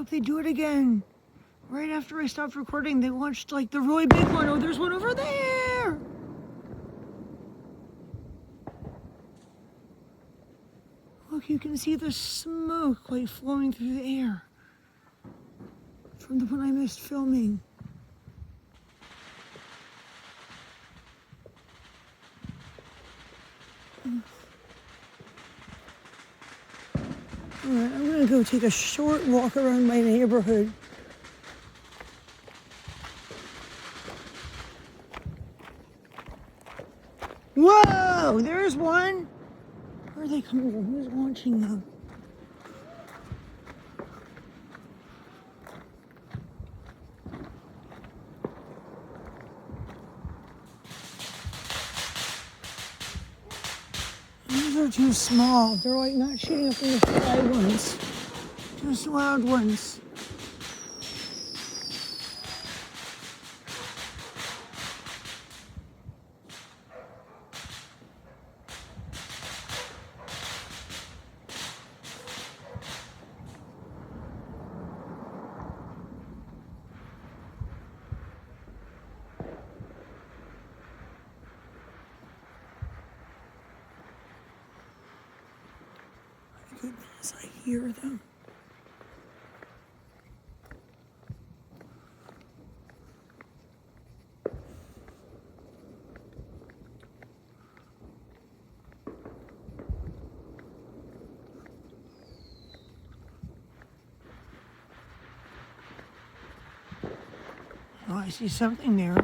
Look, they do it again. Right after I stopped recording, they launched like the really big one. Oh, there's one over there. Look, you can see the smoke like flowing through the air from the one I missed filming. All right, I'm gonna go take a short walk around my neighborhood. Whoa, there's one. Where are they coming from? Who's launching them? These are too small. They're like not shooting up in the sky ones. Just loud ones. Goodness, I hear them. Oh, I see something there.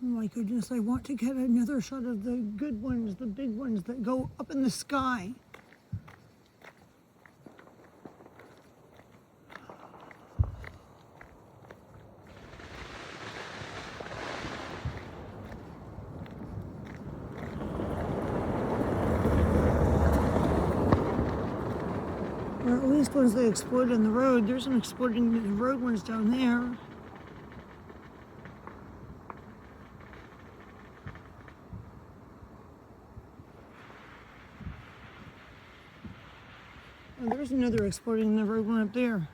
Oh my goodness, I want to get another shot of the good ones, the big ones that go up in the sky. Or at least ones that explode on the road. There's some exploding in the road ones down there. Oh, there's another exploding in the road one up there.